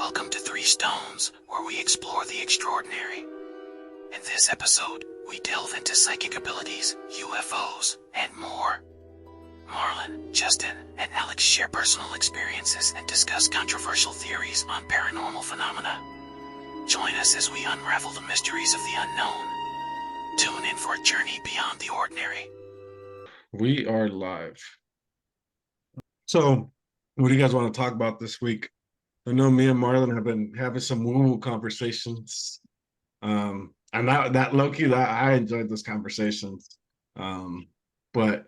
Welcome to Three Stones, where we explore the extraordinary. In this episode, we delve into psychic abilities, UFOs, and more. Marlon, Justin, and Alex share personal experiences and discuss controversial theories on paranormal phenomena. Join us as we unravel the mysteries of the unknown. Tune in for a journey beyond the ordinary. We are live. So, what do you guys want to talk about this week? I know me and Marlon have been having some woo-woo conversations. And that low-key, that I enjoyed those conversations. But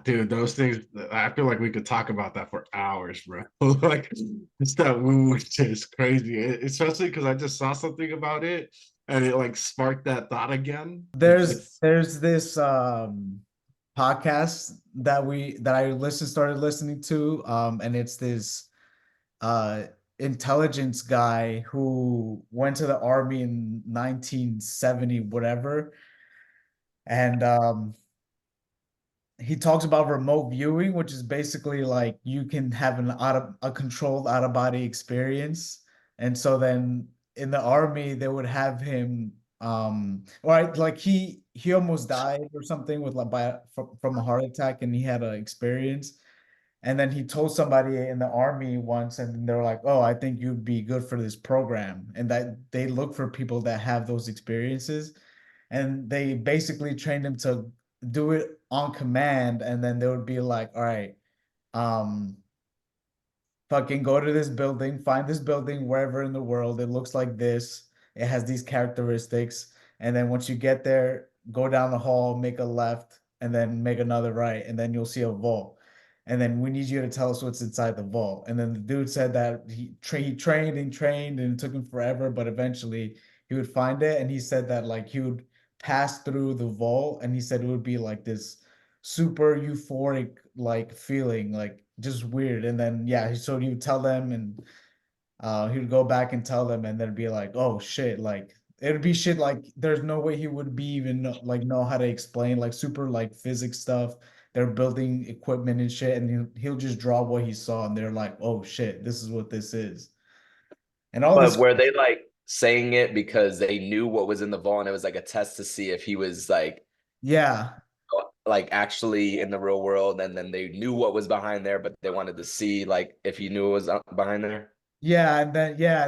dude, those things, I feel like we could talk about that for hours, bro. Like, it's that woo-woo shit is crazy. Especially because I just saw something about it and it like sparked that thought again. There's this podcast that I started listening to, and it's this intelligence guy who went to the army in 1970 whatever, and he talks about remote viewing, which is basically like you can have a controlled out of body experience. And so then in the army they would have him right, like he almost died or something with from a heart attack, and he had an experience. And then he told somebody in the army once, and they were like, "Oh, I think you'd be good for this program." And that they look for people that have those experiences, and they basically trained him to do it on command. And then they would be like, "All right, um, fucking go to this building, find this building wherever in the world. It looks like this. It has these characteristics. And then once you get there, go down the hall, make a left, and then make another right, and then you'll see a vault. And then we need you to tell us what's inside the vault." And then the dude said that he trained and it took him forever, but eventually he would find it. And he said that like he would pass through the vault, and he said it would be like this super euphoric like feeling, like just weird. And then yeah, so he would tell them, and he would go back and tell them, and then be like, "Oh shit," like it'd be shit like there's no way he would be even know how to explain, like super like physics stuff. They're building equipment and shit, and he'll just draw what he saw, and they're like, "Oh shit, this is what this is." And all But this, were they like saying it because they knew what was in the vault and it was like a test to see if he was yeah. like actually in the real world, and then they knew what was behind there, but they wanted to see like if he knew it was behind there? Yeah, and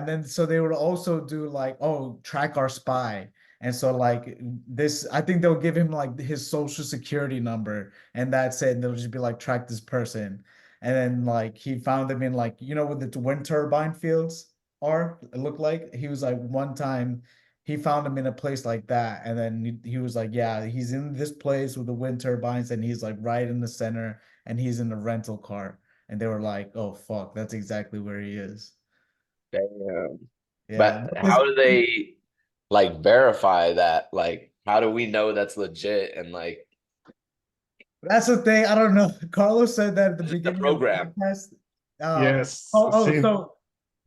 then so they would also do like, "Oh, track our spy." And so like this, I think they'll give him like his social security number, and that's it. And they'll just be like, "Track this person." And then like he found them in like, where the wind turbine fields are, it looked like. He was like one time he found him in a place like that, and then he was like, "Yeah, he's in this place with the wind turbines, and he's like right in the center, and he's in the rental car." And they were like, "Oh fuck, that's exactly where he is." Damn. Yeah, But how do they like verify that? Like, how do we know that's legit? And like, that's the thing. I don't know. Carlos said that at the is it the beginning of the program? podcast. Yes. See, So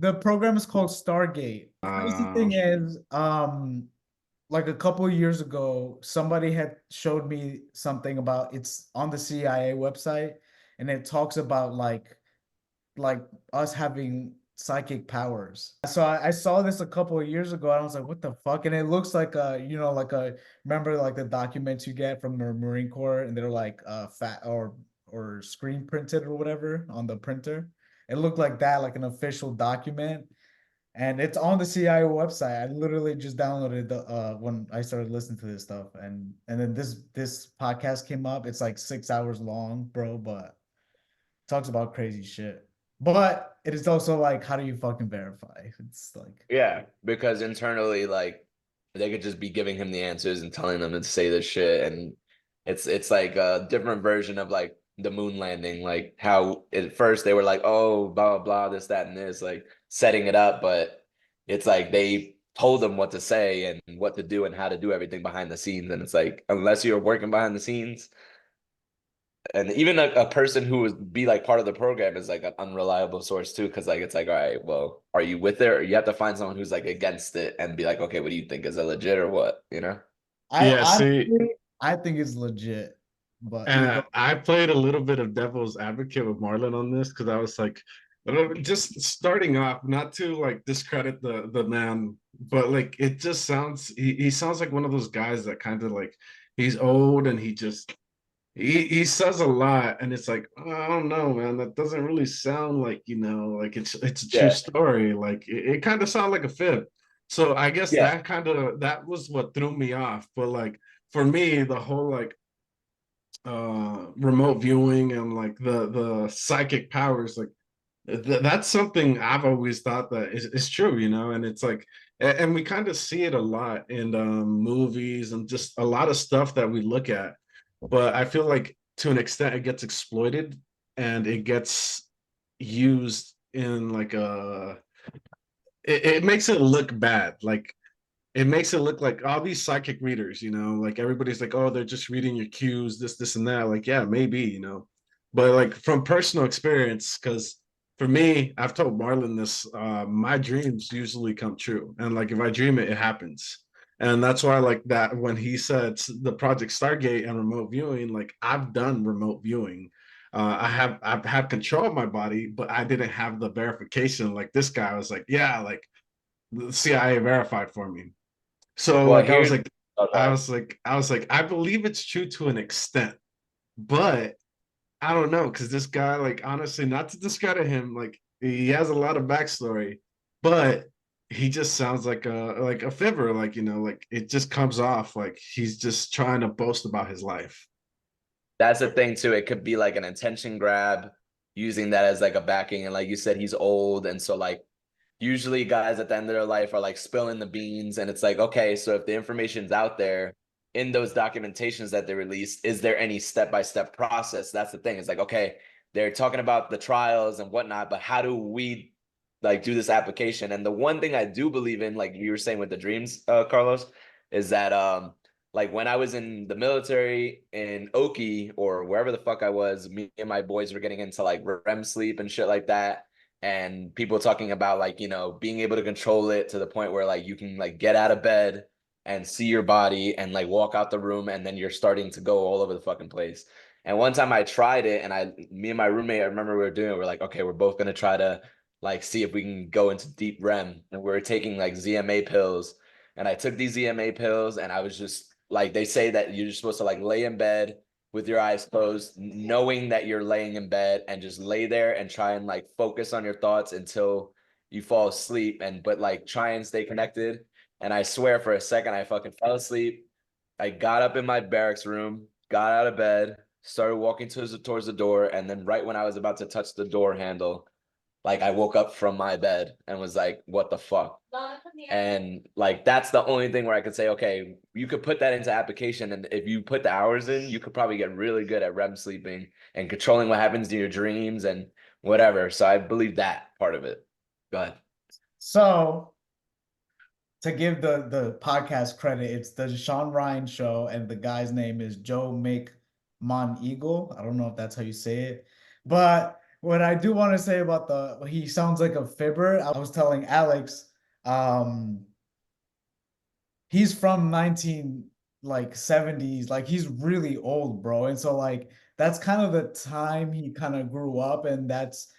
the program is called Stargate. Crazy thing is, like a couple of years ago, somebody had showed me something about it's on the CIA website, and it talks about like us having psychic powers. So I saw this a couple of years ago, and I was like, "What the fuck?" And it looks like remember like the documents you get from the Marine Corps, and they're like fat or screen printed or whatever on the printer. It looked like that, like an official document. And it's on the CIA website. I literally just downloaded the when I started listening to this stuff, and then this podcast came up. It's like 6 hours long, bro, but talks about crazy shit. But it is also like, how do you fucking verify? It's like, Yeah, because internally, like they could just be giving him the answers and telling them to say this shit, and it's like a different version of like the moon landing, like how at first they were like, "Oh, blah blah blah, this, that, and this," like setting it up, but it's like they told them what to say and what to do and how to do everything behind the scenes, and it's like unless you're working behind the scenes, and even a person who would be like part of the program is like an unreliable source too, because like it's like, all right, well, are you with it, or you have to find someone who's like against it and be like, okay, what do you think, is it legit or what, you know? I yeah, see, honestly, I think it's legit, but you and go. I played a little bit of devil's advocate with Marlon on this because I was like, Just starting off, not to like discredit the man, but like it just sounds he sounds like one of those guys that kind of like he's old and he says a lot and it's like, oh, I don't know, man, that doesn't really sound like, like it's a true Yeah, story. Like it kind of sounded like a fib. So I guess yeah, that was what threw me off. But like for me, the whole like remote viewing and like the psychic powers, like that's something I've always thought that is true, and it's like, and we kind of see it a lot in movies and just a lot of stuff that we look at. But I feel like to an extent it gets exploited and it gets used in like it makes it look bad. Like it makes it look like all these psychic readers, like everybody's like, oh, they're just reading your cues, this, and that. Like, yeah, maybe, but like from personal experience, because for me, I've told Marlon this, my dreams usually come true. And like if I dream it, it happens. And that's why, like that, when he said the Project Stargate and remote viewing, like I've done remote viewing. I've had control of my body, but I didn't have the verification. Like this guy was like, yeah, like the CIA verified for me. So well, like here's I okay. was like, I believe it's true to an extent, but I don't know, because this guy, like honestly, not to discredit him, like he has a lot of backstory, but he just sounds like a fibber, like like it just comes off like he's just trying to boast about his life. That's the thing too. It could be like an attention grab, using that as like a backing. And like you said, he's old, and so like usually guys at the end of their life are like spilling the beans, and it's like, okay, so if the information's out there in those documentations that they released, is there any step-by-step process? That's the thing. It's like, okay, they're talking about the trials and whatnot, but how do we like do this application? And the one thing I do believe in, like you were saying with the dreams, Carlos, is that like when I was in the military in Oki or wherever the fuck I was, me and my boys were getting into like REM sleep and shit like that, and people talking about like, being able to control it to the point where like you can like get out of bed and see your body and like walk out the room, and then you're starting to go all over the fucking place. And one time I tried it, and me and my roommate, I remember we were doing it, we're like, okay, we're both gonna try to like see if we can go into deep REM. And we were taking like ZMA pills, and I took these ZMA pills, and I was just like, they say that you're just supposed to like lay in bed with your eyes closed, knowing that you're laying in bed, and just lay there and try and like focus on your thoughts until you fall asleep, and but like try and stay connected. And I swear for a second I fucking fell asleep. I got up in my barracks room, got out of bed, started walking towards the door, and then right when I was about to touch the door handle, like I woke up from my bed and was like, what the fuck? And like that's the only thing where I could say, okay, you could put that into application, and if you put the hours in, you could probably get really good at REM sleeping and controlling what happens in your dreams and whatever. So I believe that part of it. Go ahead. So to give the podcast credit, it's the Sean Ryan show, and the guy's name is Joe Make Mon Eagle. I don't know if that's how you say it, but what I do want to say about he sounds like a fibber. I was telling Alex, um, he's from 19 like 70s, like he's really old, bro. And so like that's kind of the time he kind of grew up, and that's,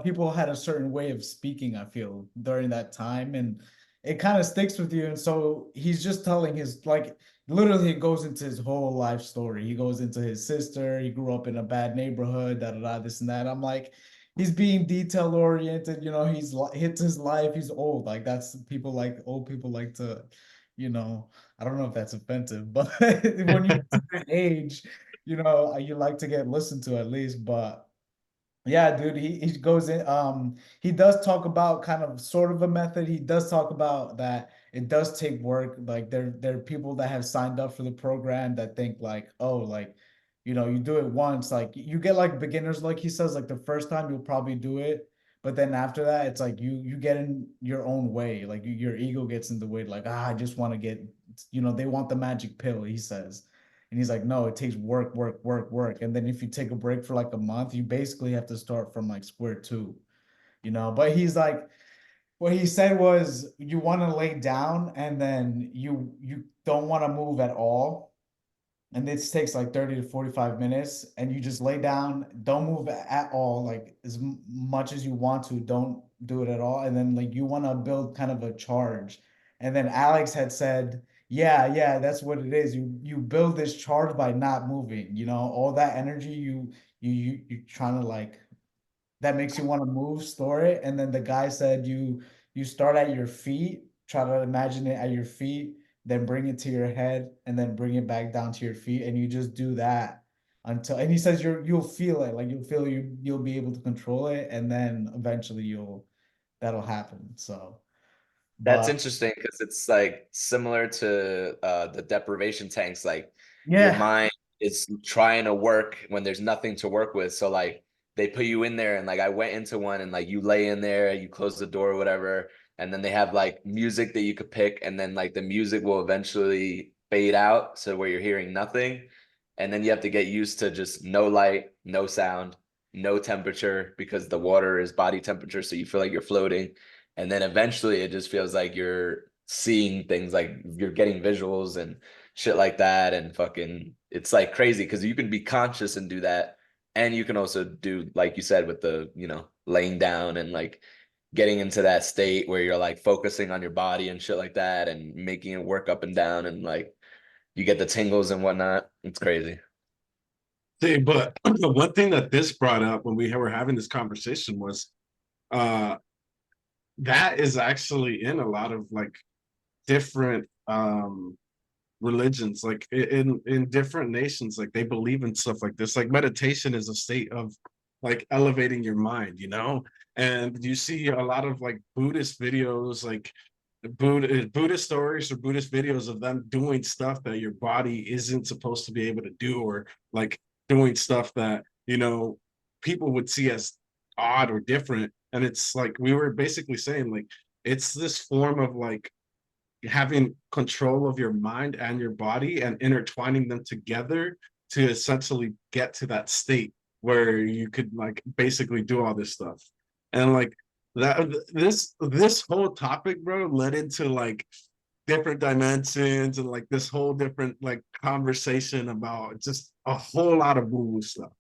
people had a certain way of speaking, I feel, during that time, and it kind of sticks with you. And so he's just telling his, like, literally it goes into his whole life story. He goes into his sister, he grew up in a bad neighborhood, da da da, this and that. I'm like, he's being detail oriented, he's hits his life, he's old. Like that's people, like old people like to, I don't know if that's offensive, but when you get to that age, you like to get listened to at least. But yeah, dude, he goes in. He does talk about kind of sort of a method. He does talk about that it does take work. Like there are people that have signed up for the program that think like, oh, like, you do it once, like you get like beginners, like he says, like the first time you'll probably do it, but then after that, it's like you get in your own way, like your ego gets in the way, like I just want to get, they want the magic pill, he says. And he's like, no, it takes work, work, work, work. And then if you take a break for like a month, you basically have to start from like square two, But he's like, what he said was you want to lay down and then you don't want to move at all. and this takes like 30 to 45 minutes, and you just lay down, don't move at all, like as much as you want to, don't do it at all. And then like you want to build kind of a charge. And then Alex had said, yeah, that's what it is. You build this charge by not moving, all that energy you trying to like that makes you want to move, store it. And then the guy said you start at your feet, try to imagine it at your feet, then bring it to your head, and then bring it back down to your feet, and you just do that until. And he says you'll feel it, like you'll be able to control it, and then eventually that'll happen. So, That's but interesting because it's like similar to the deprivation tanks. Like your yeah, mind is trying to work when there's nothing to work with. So like they put you in there, and like I went into one, and like you lay in there, you close the door or whatever, and then they have like music that you could pick, and then like the music will eventually fade out, so where you're hearing nothing, and then you have to get used to just no light, no sound, no temperature, because the water is body temperature, so you feel like you're floating. And then eventually it just feels like you're seeing things, like you're getting visuals and shit like that. And fucking, it's like crazy because you can be conscious and do that. And you can also do, like you said, with the, laying down and like getting into that state where you're like focusing on your body and shit like that and making it work up and down. And like you get the tingles and whatnot. It's crazy. See, but the one thing that this brought up when we were having this conversation was uh that is actually in a lot of like different religions, like in different nations, like they believe in stuff like this. Like meditation is a state of like elevating your mind. And you see a lot of like Buddhist videos, like Buddhist stories or Buddhist videos of them doing stuff that your body isn't supposed to be able to do, or like doing stuff that people would see as odd or different. And it's like we were basically saying, like it's this form of like having control of your mind and your body and intertwining them together to essentially get to that state where you could like basically do all this stuff. And like that this whole topic, bro, led into like different dimensions and like this whole different like conversation about just a whole lot of woo stuff.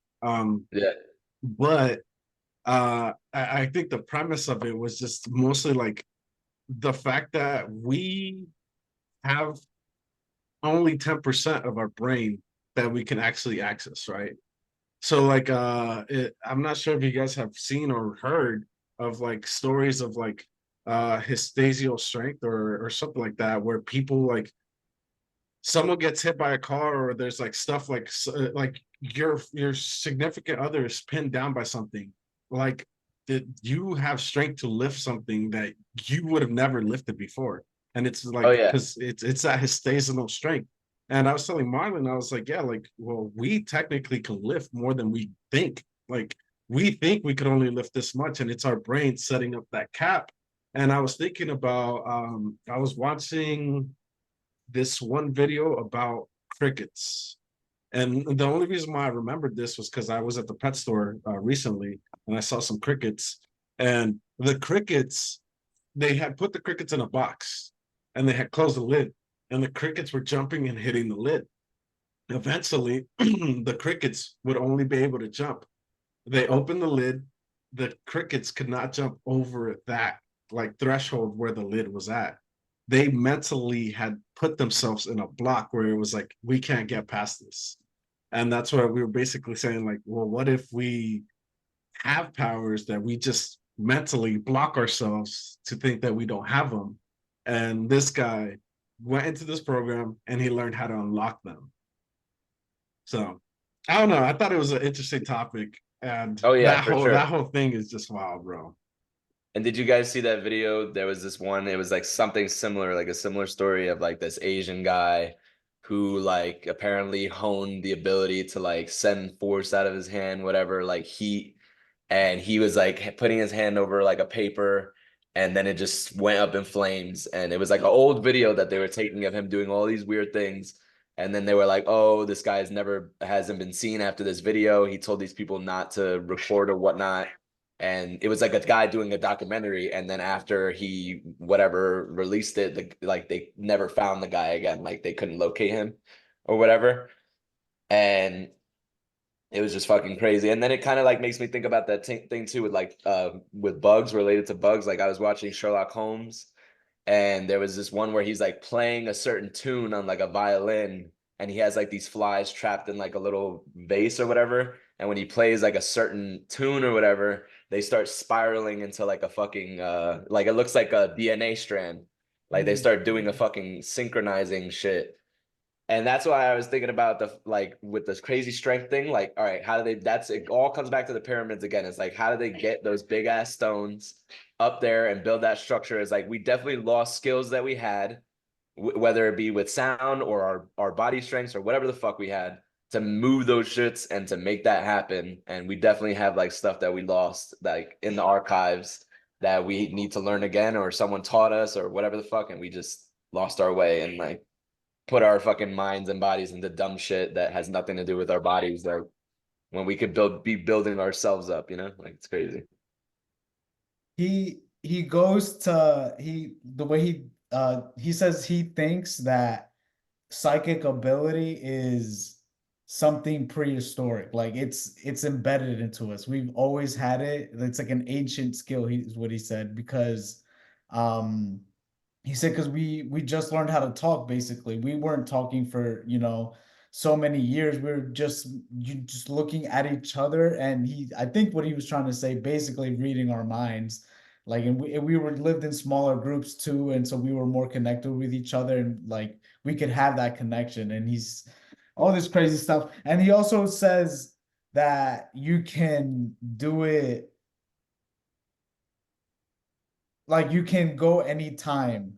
Yeah. But I think the premise of it was just mostly like the fact that we have only 10% of our brain that we can actually access, right? So like I'm not sure if you guys have seen or heard of like stories of like hystasial strength or something like that, where people like someone gets hit by a car, or there's like stuff like your significant other is pinned down by something, like that you have strength to lift something that you would have never lifted before. And it's Oh like yeah. because it's that histasial strength. And I was telling Marlon, I was like, yeah, like, well, we technically can lift more than we think. Like we think we could only lift this much, and it's our brain setting up that cap. And I was thinking about I was watching this one video about crickets. And the only reason why I remembered this was because I was at the pet store recently, and I saw some crickets. And the crickets, they had put the crickets in a box, and they had closed the lid, and the crickets were jumping and hitting the lid. Eventually, the crickets would only be able to jump. They opened the lid, the crickets could not jump over that like threshold where the lid was at. They mentally had put themselves in a block where it was like, we can't get past this. And that's what we were basically saying, like, well, what if we have powers that we just mentally block ourselves to think that we don't have them? And this guy went into this program and he learned how to unlock them. So I don't know. I thought it was an interesting topic, and Oh yeah, that for whole sure. that whole thing is just wild, bro. And did you guys see that video? There was this one, it was like something similar, like a similar story of like this Asian guy who like apparently honed the ability to like send force out of his hand, whatever, like heat. And he was like putting his hand over like a paper, and then it just went up in flames. And it was like an old video that they were taking of him doing all these weird things. And then they were like, oh, this guy's never hasn't been seen after this video. He told these people not to record or whatnot. And it was like a guy doing a documentary, and then after he whatever released it, like they never found the guy again, like they couldn't locate him or whatever. and it was just fucking crazy. And then it kind of like makes me think about that thing too with like with bugs, related to bugs. Like I was watching Sherlock Holmes, and there was this one where he's like playing a certain tune on like a violin, and he has like these flies trapped in like a little vase or whatever. And when he plays like a certain tune or whatever, they start spiraling into like a fucking like it looks like a DNA strand. Like they start doing a fucking synchronizing shit. And that's why I was thinking about the like with this crazy strength thing. Like, all right, how do they? That's it. All comes back to the pyramids again. It's like, how do they get those big ass stones up there and build that structure? It's like we definitely lost skills that we had, whether it be with sound or our body strengths or whatever the fuck we had to move those shits and to make that happen. And we definitely have like stuff that we lost, like in the archives that we need to learn again, or someone taught us, or whatever the fuck, and we just lost our way and like put our fucking minds and bodies into dumb shit that has nothing to do with our bodies, like when we could be building ourselves up, like it's crazy. He goes to the way he says he thinks that psychic ability is something prehistoric. Like it's embedded into us. We've always had it. It's like an ancient skill, is what he said, because um he said because we just learned how to talk. Basically, we weren't talking for so many years. We were just looking at each other, and I think what he was trying to say, basically reading our minds. Like, and we were lived in smaller groups too, and so we were more connected with each other, and like we could have that connection. And he's all this crazy stuff. And he also says that you can do it, like you can go anytime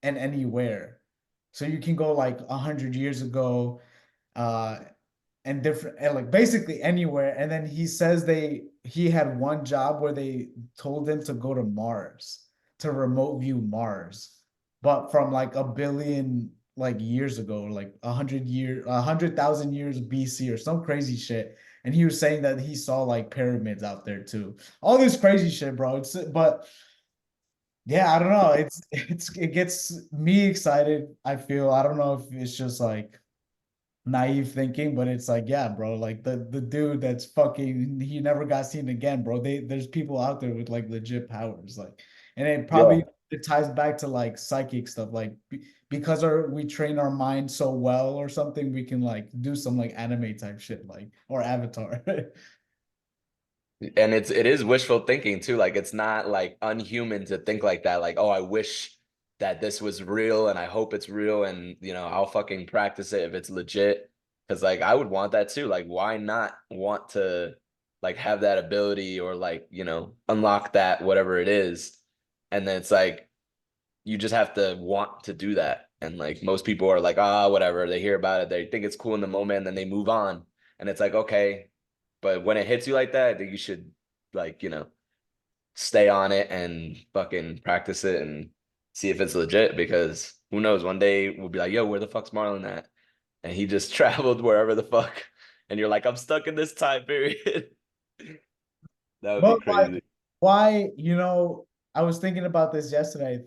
and anywhere. So you can go like 100 years ago, uh, and different, and like basically anywhere. And then he says he had one job where they told him to go to Mars, to remote view Mars, but from like a billion like years ago, like 100,000 years BC or some crazy shit. And he was saying that he saw like pyramids out there too. All this crazy shit, bro. But yeah, I don't know. It gets me excited. I feel, I don't know if it's just like naive thinking, but it's like, yeah, bro, like the dude that's fucking, he never got seen again, bro. There's people out there with like legit powers, like, and it Yeah. probably it ties back to like psychic stuff, like because we train our mind so well or something, we can like do some like anime type shit, like, or Avatar. And it is wishful thinking too. Like it's not like unhuman to think like that. Like, oh, I wish that this was real and I hope it's real, and I'll fucking practice it if it's legit. Cause like I would want that too. Like, why not want to like have that ability, or like, unlock that, whatever it is. And then it's like you just have to want to do that. And like most people are like, ah, whatever. They hear about it, they think it's cool in the moment, and then they move on. And it's like, okay, but when it hits you like that, I think you should like, stay on it and fucking practice it and see if it's legit, because who knows, one day we'll be like, yo, where the fuck's Marlon at? And he just traveled wherever the fuck. And you're like, I'm stuck in this time period. That would be But like, crazy. why, I was thinking about this yesterday.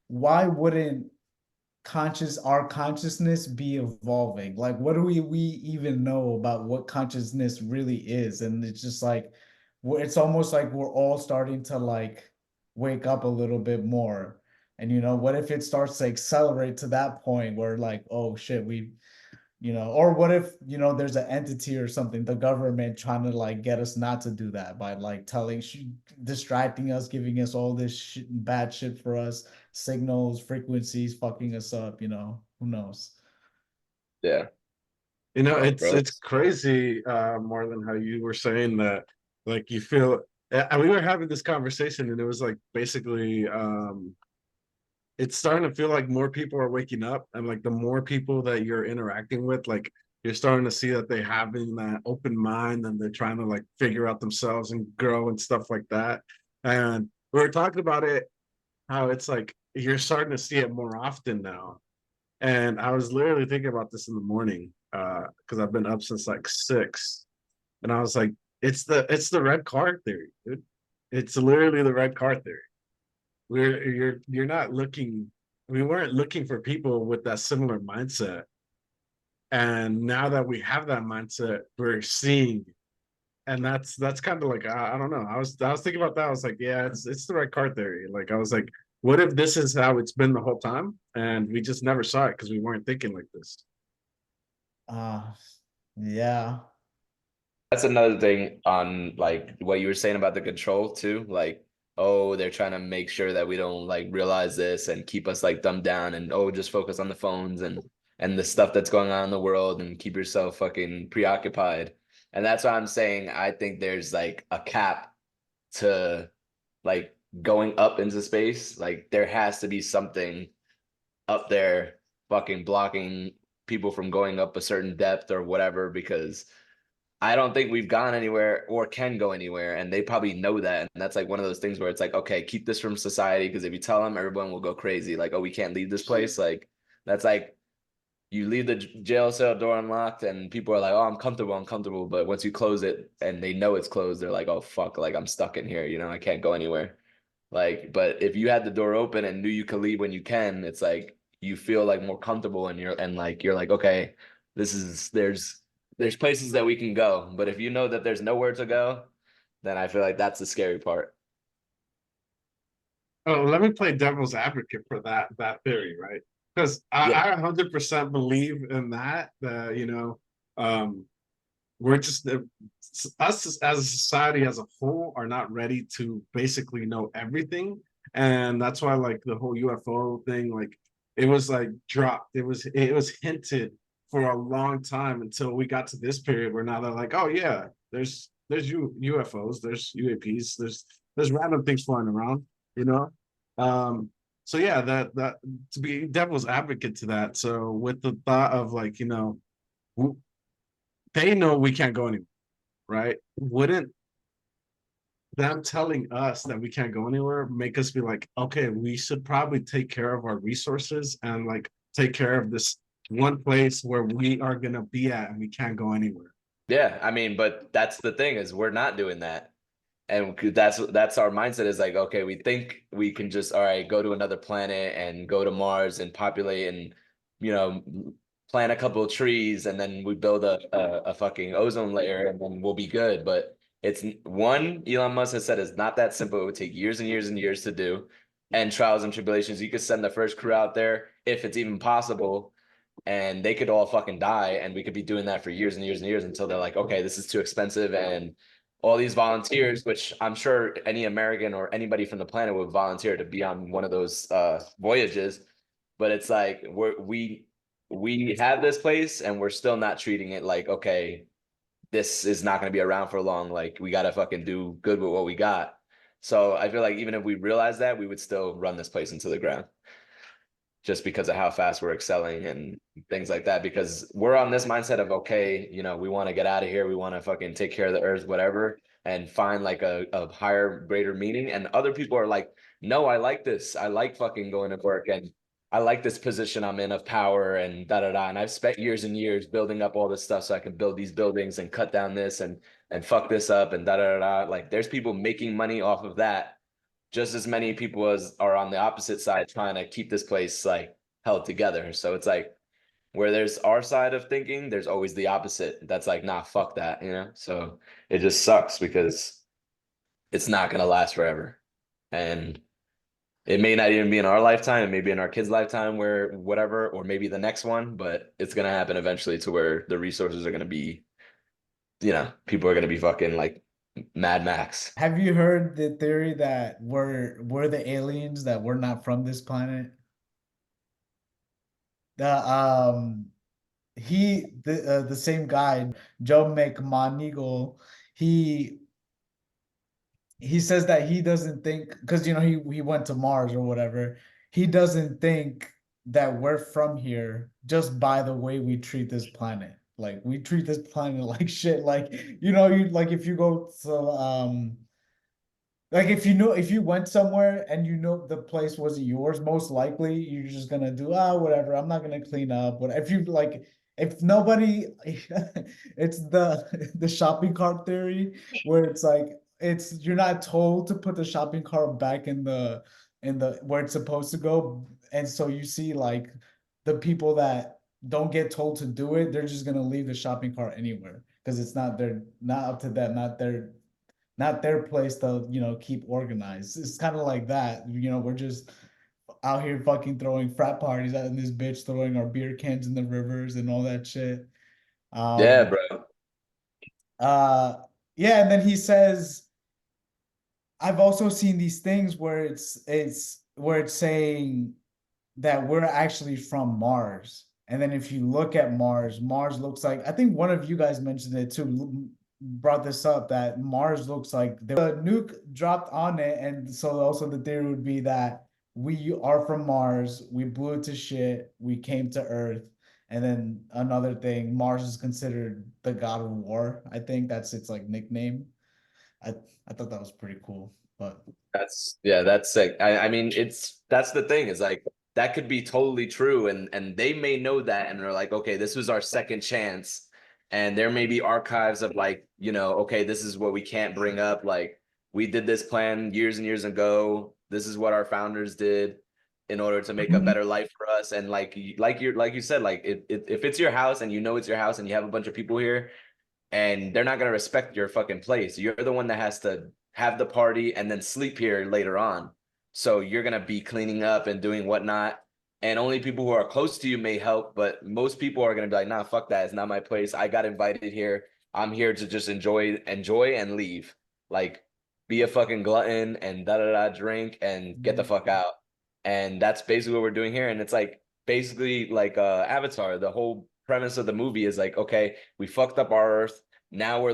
Why wouldn't our consciousness be evolving? Like, what do we even know about what consciousness really is? And it's just like it's almost like we're all starting to like wake up a little bit more. And what if it starts to accelerate to that point where like, oh shit, or what if, there's an entity or something, the government trying to like get us not to do that by like distracting us, giving us all this bad shit for us, signals, frequencies, fucking us up, who knows? Yeah. Fuck, It's bro. it's crazy, Marlon, how you were saying that, like you feel. And we were having this conversation, and it was like basically, it's starting to feel like more people are waking up, and like the more people that you're interacting with, like you're starting to see that they having that open mind, and they're trying to like figure out themselves and grow and stuff like that. And we were talking about it, how it's like you're starting to see it more often now. And I was literally thinking about this in the morning, because I've been up since like 6, and I was like, it's the red car theory, dude. It's literally the red car theory. You're not looking. We weren't looking for people with that similar mindset, And now that we have that mindset, we're seeing, and that's kind of like I don't know. I was thinking about that. I was like, yeah, it's the right card theory. Like I was like, what if this is how it's been the whole time, and we just never saw it because we weren't thinking like this. Uh, yeah. That's another thing on like what you were saying about the control too. Like, oh, they're trying to make sure that we don't like realize this and keep us like dumbed down and oh, just focus on the phones and the stuff that's going on in the world and keep yourself fucking preoccupied. And that's why I'm saying I think there's like a cap to like going up into space. Like there has to be something up there fucking blocking people from going up a certain depth or whatever because I don't think we've gone anywhere or can go anywhere, and they probably know that. And that's like one of those things where it's like, okay, keep this from society because if you tell them, everyone will go crazy. Like, oh, we can't leave this place. Like, that's like you leave the jail cell door unlocked, and people are like, oh, I'm comfortable, I'm comfortable. But once you close it and they know it's closed, they're like, oh, fuck, like I'm stuck in here. You know, I can't go anywhere. Like, but if you had the door open and knew you could leave when you can, it's like you feel like more comfortable and you're like, okay, this is there's places that we can go. But if you know that there's nowhere to go, then I feel like that's the scary part. Oh, let me play devil's advocate for that theory, right? Because Yeah. I 100% believe in that. Um, we're just us as a society as a whole are not ready to basically know everything, and that's why like the whole UFO thing, like it was like dropped. It was hinted for a long time until we got to this period where now they're like, oh yeah, there's UFOs, there's UAPs, there's random things flying around, you know. Um, so yeah, that to be devil's advocate to that. So with the thought of like, they know we can't go anywhere, right? Wouldn't them telling us that we can't go anywhere make us be like, okay, we should probably take care of our resources and like take care of this one place where we are gonna be at and we can't go anywhere. Yeah, I mean, but that's the thing is we're not doing that. And that's our mindset is like, okay, we think we can just, all right, go to another planet and go to Mars and populate and, you know, plant a couple of trees and then we build a fucking ozone layer and then we'll be good. But it's one, Elon Musk has said it's not that simple. It would take years and years and years to do and trials and tribulations. You could send the first crew out there if it's even possible and they could all fucking die and we could be doing that for years and years and years until they're like, okay, this is too expensive and all these volunteers, which I'm sure any American or anybody from the planet would volunteer to be on one of those voyages. But it's like we have this place and we're still not treating it like, okay, this is not going to be around for long. Like we got to fucking do good with what we got. So I feel like even if we realize that, we would still run this place into the ground just because of how fast we're excelling and things like that. Because we're on this mindset of, okay, we want to get out of here. We want to fucking take care of the earth, whatever, and find like a higher, greater meaning. And other people are like, no, I like this. I like fucking going to work and I like this position I'm in of power and da da da. And I've spent years and years building up all this stuff so I can build these buildings and cut down this and fuck this up and da da da. Like there's people making money off of that just as many people as are on the opposite side trying to keep this place like held together. So it's like where there's our side of thinking, there's always the opposite. That's like, nah, fuck that. So it just sucks because it's not gonna last forever. And it may not even be in our lifetime, it may be in our kids' lifetime where whatever, or maybe the next one, but it's gonna happen eventually to where the resources are gonna be, people are gonna be fucking like Mad Max. Have you heard the theory that we're the aliens, that we're not from this planet? The the same guy, Joe McMoneagle, he he says that he doesn't think, because he went to Mars or whatever. He doesn't think that we're from here just by the way we treat this planet. Like we treat this planet like shit. Like you like if you go to like if you went somewhere and the place wasn't yours, most likely you're just gonna do whatever. I'm not gonna clean up. What if you like if nobody it's the shopping cart theory where it's like you're not told to put the shopping cart back in the where it's supposed to go. And so you see like the people that don't get told to do it, they're just gonna leave the shopping cart anywhere because it's not up to them, not their place to, keep organized. It's kind of like that. We're just out here fucking throwing frat parties out in this bitch, throwing our beer cans in the rivers and all that shit. Yeah, Um, bro. uh, yeah, and then he says, I've also seen these things where it's saying that we're actually from Mars. And then if you look at Mars, Mars looks like, I think one of you guys mentioned it too, brought this up, that Mars looks like the nuke dropped on it. And so also the theory would be that we are from Mars, we blew it to shit, we came to Earth. And then another thing, Mars is considered the god of war. I think that's its like nickname. I I thought that was pretty cool. But That's sick. I mean, that's the thing is like that could be totally true, and they may know that, and they're like, okay, this was our second chance, and there may be archives of like, okay, this is what we can't bring up. Like we did this plan years and years ago. This is what our founders did in order to make a better life for us. And like you said, like if it's your house and you know it's your house and you have a bunch of people here and they're not going to respect your fucking place. You're the one that has to have the party and then sleep here later on. So you're going to be cleaning up and doing whatnot. And only people who are close to you may help, but most people are going to be like, nah, fuck that. It's not my place. I got invited here. I'm here to just enjoy and leave. Like, be a fucking glutton and da da da drink and get the fuck out. And that's basically what we're doing here. And it's like basically like Avatar. The whole premise of the movie is like, okay, we fucked up our Earth. Now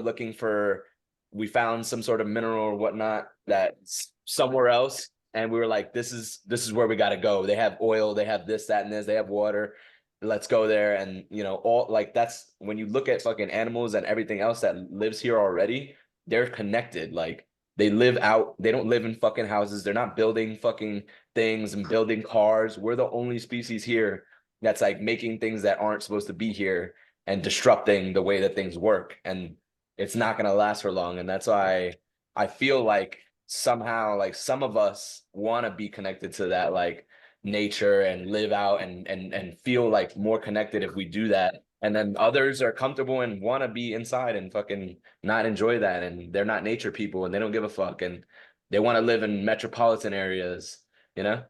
we found some sort of mineral or whatnot that's somewhere else. And we were like, this is where we got to go. They have oil, they have this, that, and this, they have water. Let's go there. And, all like that's when you look at fucking animals and everything else that lives here already, they're connected. Like they live out, they don't live in fucking houses. They're not building fucking things and building cars. We're the only species here that's like making things that aren't supposed to be here and disrupting the way that things work. And it's not going to last for long. And that's why I feel like somehow like some of us want to be connected to that like nature and live out and feel like more connected if we do that. And then others are comfortable and want to be inside and fucking not enjoy that. And they're not nature people and they don't give a fuck. And they want to live in metropolitan areas, you know?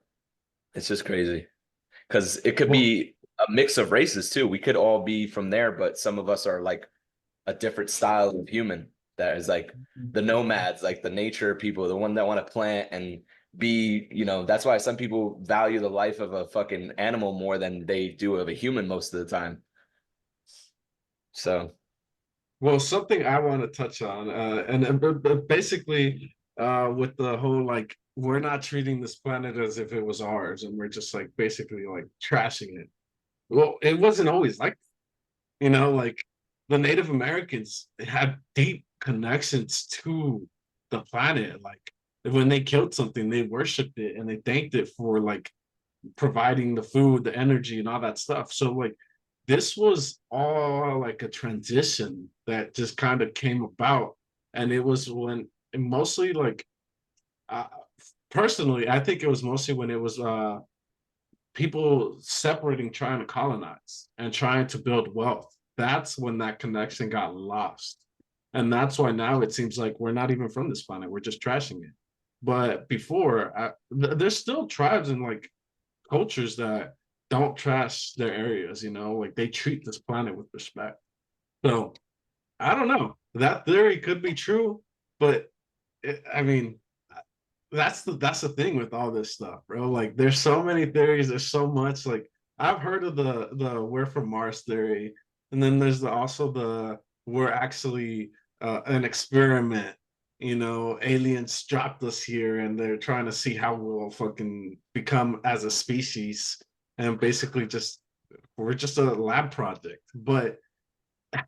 It's just crazy. Because it could Well, be a mix of races too. We could all be from there, but some of us are like a different style of human that is like the nomads, like the nature people, the one that want to plant and be, that's why some people value the life of a fucking animal more than they do of a human most of the time. So, well, something I want to touch on, and basically, with the whole like we're not treating this planet as if it was ours, and we're just like basically like trashing it. Well, it wasn't always like, like the Native Americans had deep connections to the planet. Like when they killed something, they worshipped it and they thanked it for like providing the food, the energy, and all that stuff. So like this was all like a transition that just kind of came about, and it was when mostly like uh, personally, I think it was mostly when it was people separating, trying to colonize and trying to build wealth. That's when that connection got lost. And that's why now it seems like we're not even from this planet. We're just trashing it. But before, there's still tribes and like cultures that don't trash their areas, like they treat this planet with respect. So I don't know. That theory could be true, but I mean, that's the thing with all this stuff, bro. Like there's so many theories, there's so much. Like I've heard of the we're from Mars theory, and then there's also the we're actually an experiment. Aliens dropped us here and they're trying to see how we'll fucking become as a species, and basically just we're just a lab project. But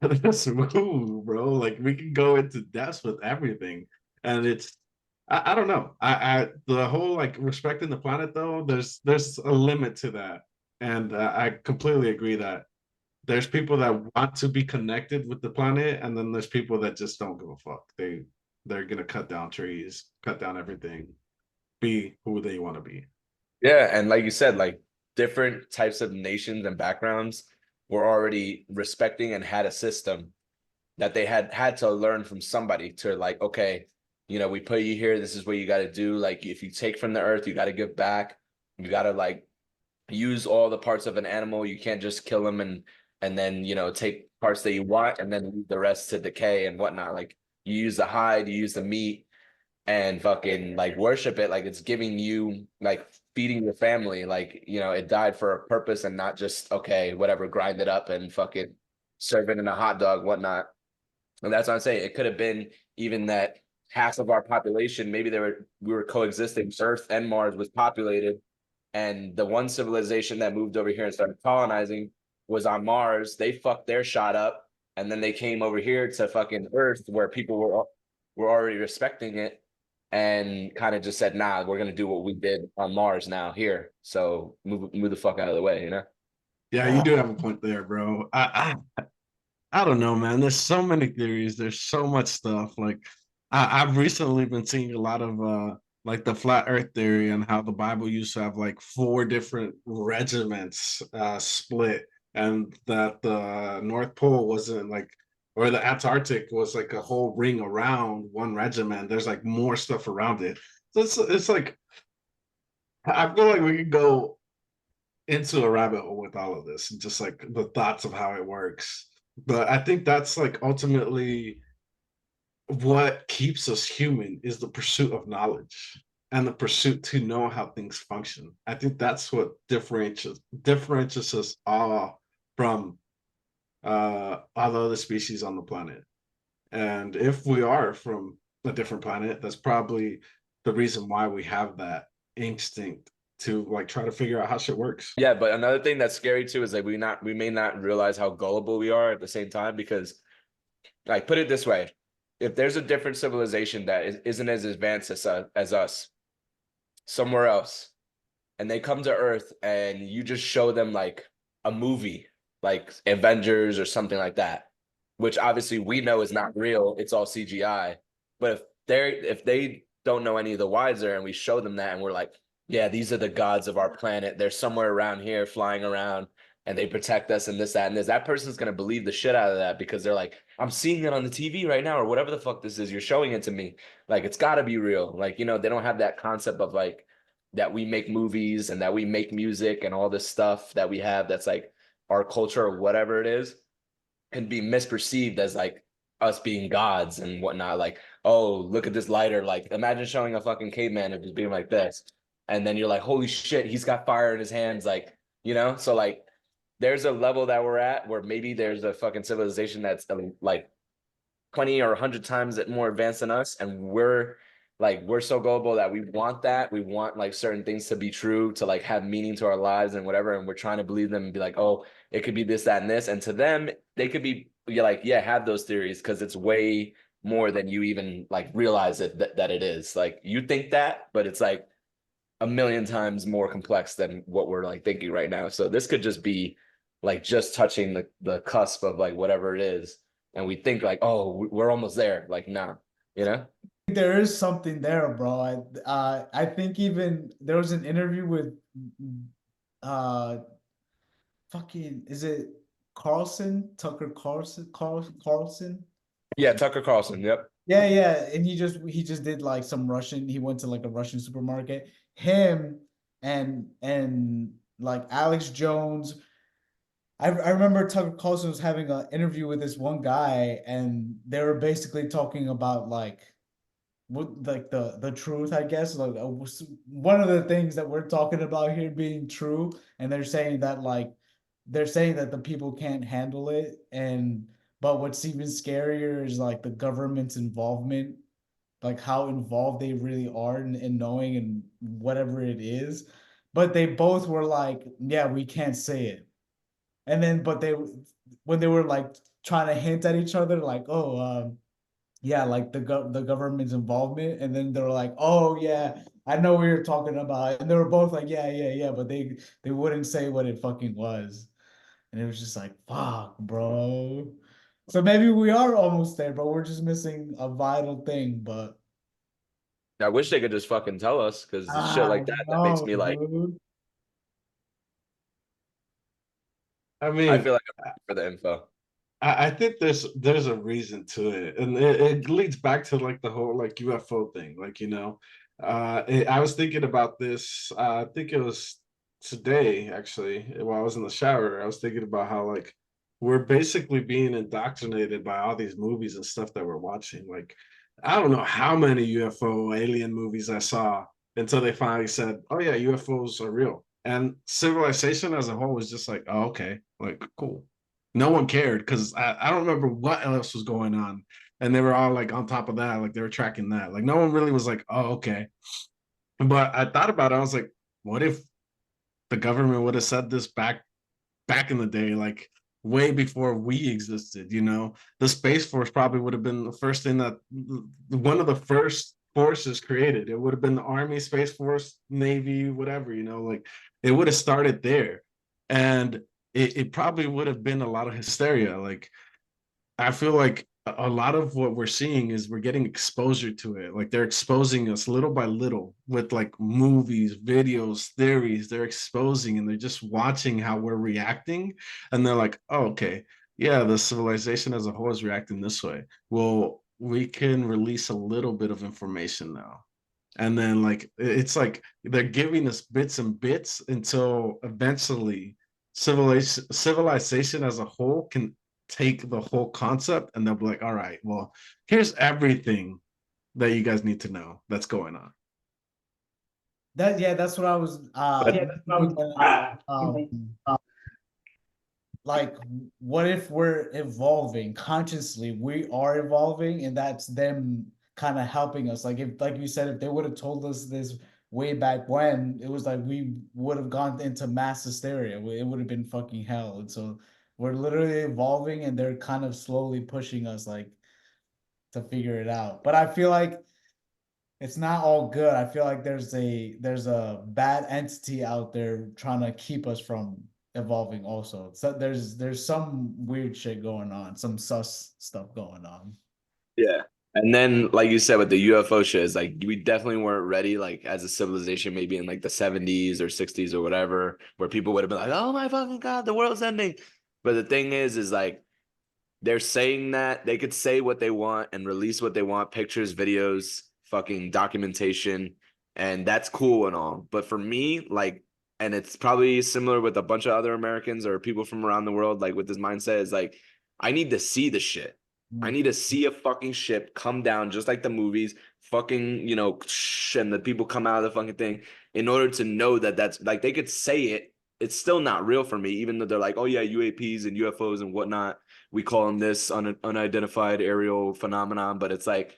that's smooth, bro. Like we can go into depths with everything. And I don't know. I the whole like respecting the planet though, there's a limit to that. And I completely agree that there's people that want to be connected with the planet, and then there's people that just don't give a fuck. They're gonna cut down trees, cut down everything, be who they want to be. yeah. And like you said, like different types of nations and backgrounds were already respecting and had a system that they had to learn from somebody to like, okay, you know, we put you here. This is what you got to do. Like, if you take from the earth, you got to give back. You got to like use all the parts of an animal. You can't just kill them and then, you know, take parts that you want and then leave the rest to decay and whatnot. Like, you use the hide, you use the meat, and fucking like worship it like it's giving you like feeding your family. Like, you know, it died for a purpose and not just, okay, whatever, grind it up and fucking serve it in a hot dog, whatnot. And that's what I'm saying. It could have been even that half of our population, maybe we were coexisting. Earth and Mars was populated, and the one civilization that moved over here and started colonizing was on Mars. They fucked their shot up, and then they came over here to fucking Earth, where people were already respecting it, and kind of just said, "Nah, we're gonna do what we did on Mars now here. So move the fuck out of the way," you know? Yeah, you do have a point there, bro. I don't know, man. There's so many theories. There's so much stuff. Like I've recently been seeing a lot of like the flat earth theory and how the Bible used to have like four different regiments split, and that the North Pole wasn't like, or the Antarctic was like a whole ring around one regiment. There's like more stuff around it. So it's like I feel like we could go into a rabbit hole with all of this and just like the thoughts of how it works. But I think that's like ultimately what keeps us human is the pursuit of knowledge and the pursuit to know how things function. I think that's what differentiates us all from all the other species on the planet. And if we are from a different planet, that's probably the reason why we have that instinct to like try to figure out how shit works. Yeah, but another thing that's scary too is like we may not realize how gullible we are at the same time, because like, put it this way, if there's a different civilization that isn't as advanced as us somewhere else, and they come to Earth and you just show them like a movie, like Avengers or something like that, which obviously we know is not real, it's all CGI. But if they don't know any of the wiser and we show them that and we're like, yeah, these are the gods of our planet, they're somewhere around here flying around and they protect us and this, that, and this, that person's gonna believe the shit out of that because they're like, I'm seeing it on the TV right now, or whatever the fuck this is, you're showing it to me. Like, it's gotta be real. Like, you know, they don't have that concept of like that we make movies and that we make music and all this stuff that we have that's like our culture or whatever it is, can be misperceived as like us being gods and whatnot. Like, oh, look at this lighter. Like, imagine showing a fucking caveman of just being like this. And then you're like, holy shit, he's got fire in his hands. Like, you know, so like there's a level that we're at where maybe there's a fucking civilization that's like 20 or 100 times more advanced than us, and we're so gullible that we want like certain things to be true, to like have meaning to our lives and whatever, and we're trying to believe them and be like, oh, it could be this, that, and this, and to them they could be, you're like, yeah, have those theories because it's way more than you even like realize that it is. Like, you think that, but it's like a million times more complex than what we're like thinking right now. So this could just be like just touching the cusp of like whatever it is, and we think like, oh, we're almost there. Like, nah, you know. There is something there, bro. I think even there was an interview with uh fucking, is it Carlson? Tucker Carlson? Yeah, Tucker Carlson. Yep. Yeah, yeah. And he just did like some Russian, he went to like a Russian supermarket. Him and like Alex Jones. I remember Tucker Carlson was having an interview with this one guy, and they were basically talking about like what, like the truth, I guess. Like one of the things that we're talking about here being true, and they're saying that the people can't handle it, and but what's even scarier is like the government's involvement, like how involved they really are in knowing and whatever it is. But they both were like, yeah, we can't say it. And then, but they, when they were like trying to hint at each other, like, oh, yeah, like the government's involvement, and then they're like, oh yeah, I know what you're talking about, and they were both like, yeah, yeah, yeah, but they wouldn't say what it fucking was, and it was just like, fuck, bro. So maybe we are almost there, but we're just missing a vital thing. But I wish they could just fucking tell us, because it's shit I like that makes know, me like, dude. I I mean, feel like I'm ready for the info. I think there's a reason to it, and it leads back to like the whole like UFO thing. Like, I was thinking about this. I think it was today actually, while I was in the shower. I was thinking about how like we're basically being indoctrinated by all these movies and stuff that we're watching. Like, I don't know how many UFO alien movies I saw until they finally said, "Oh yeah, UFOs are real." And civilization as a whole was just like, "Oh, okay, like cool." No one cared because I don't remember what else was going on. And they were all like on top of that, like they were tracking that. Like no one really was like, oh, okay. But I thought about it, I was like, what if the government would have said this back in the day, like way before we existed, The Space Force probably would have been the first thing that one of the first forces created. It would have been the Army, Space Force, Navy, whatever, like it would have started there. And it probably would have been a lot of hysteria. Like I feel like a lot of what we're seeing is we're getting exposure to it. Like they're exposing us little by little with like movies, videos, theories. They're exposing and they're just watching how we're reacting. And they're like, oh, okay, yeah, the civilization as a whole is reacting this way. Well, we can release a little bit of information now. And then like it's like they're giving us bits and bits until eventually civilization as a whole can take the whole concept and they'll be like, all right, well, here's everything that you guys need to know that's going on. That's what I was But like, what if we're evolving consciously? We are evolving, and that's them kind of helping us. Like if, like you said, if they would have told us this way back when, it was like we would have gone into mass hysteria. It would have been fucking hell. And so we're literally evolving, and they're kind of slowly pushing us like to figure it out. But I feel like it's not all good. I feel like there's a bad entity out there trying to keep us from evolving also. So there's some weird shit going on, some sus stuff going on. yeah. And then, like you said, with the UFO shit, it's like we definitely weren't ready, like as a civilization, maybe in like the 70s or 60s or whatever, where people would have been like, "Oh my fucking God, the world's ending." But the thing is like they're saying that they could say what they want and release what they want, pictures, videos, fucking documentation, and that's cool and all. But for me, like, and it's probably similar with a bunch of other Americans or people from around the world, like with this mindset, is like, I need to see the shit. I Mm. need to see a fucking ship come down just like the movies, fucking, and the people come out of the fucking thing in order to know that that's like they could say it. It's still not real for me, even though they're like, oh yeah, UAPs and UFOs and whatnot. We call them this unidentified aerial phenomenon, but it's like,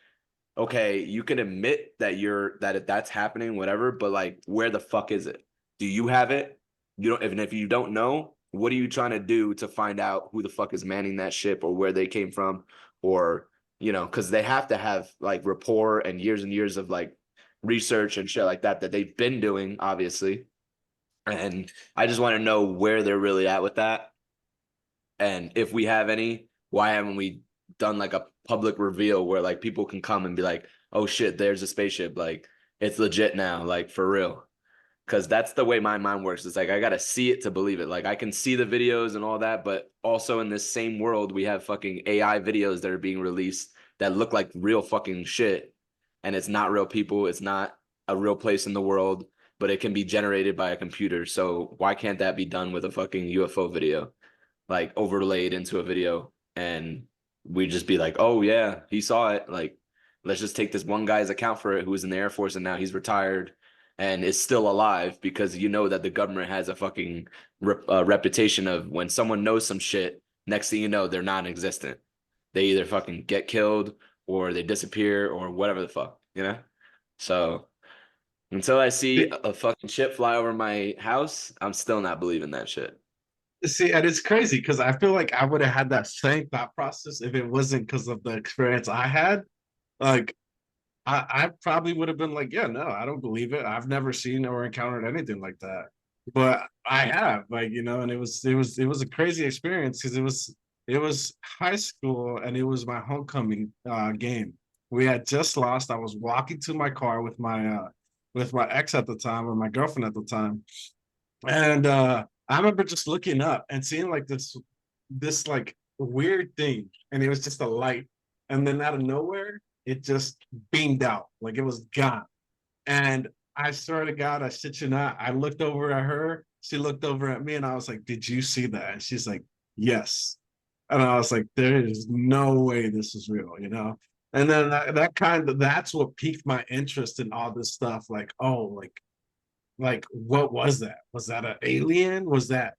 okay, you can admit that that's happening, whatever, but like, where the fuck is it? Do you have it? You don't, even if you don't know, what are you trying to do to find out who the fuck is manning that ship or where they came from? Or, because they have to have like rapport and years of like research and shit like that they've been doing, obviously. And I just want to know where they're really at with that. And if we have any, why haven't we done like a public reveal where like people can come and be like, oh shit, there's a spaceship. Like it's legit now, like for real. Cause that's the way my mind works. It's like I gotta see it to believe it. Like I can see the videos and all that, but also in this same world, we have fucking AI videos that are being released that look like real fucking shit. And it's not real people, it's not a real place in the world, but it can be generated by a computer. So why can't that be done with a fucking UFO video? Like overlaid into a video and we just be like, oh yeah, he saw it. Like, let's just take this one guy's account for it who was in the Air Force and now he's retired and is still alive because that the government has a fucking reputation of when someone knows some shit, next thing you know, they're non-existent. They either fucking get killed or they disappear or whatever the fuck. So until I see a fucking ship fly over my house, I'm still not believing that shit. See, and it's crazy because I feel like I would have had that same thought process if it wasn't because of the experience I had. Like, I probably would have been like, yeah, no, I don't believe it. I've never seen or encountered anything like that. But I have, like, and it was a crazy experience because it was high school and it was my homecoming game. We had just lost. I was walking to my car with my ex at the time or my girlfriend at the time. And I remember just looking up and seeing like this like weird thing, and it was just a light, and then out of nowhere, it just beamed out, like it was gone. And I swear to God, I shit you not, I looked over at her, she looked over at me, and I was like, "Did you see that?" And she's like, "Yes." And I was like, "There is no way this is real," you know. And then that's what piqued my interest in all this stuff. Like, oh, like what was that? Was that an alien? Was that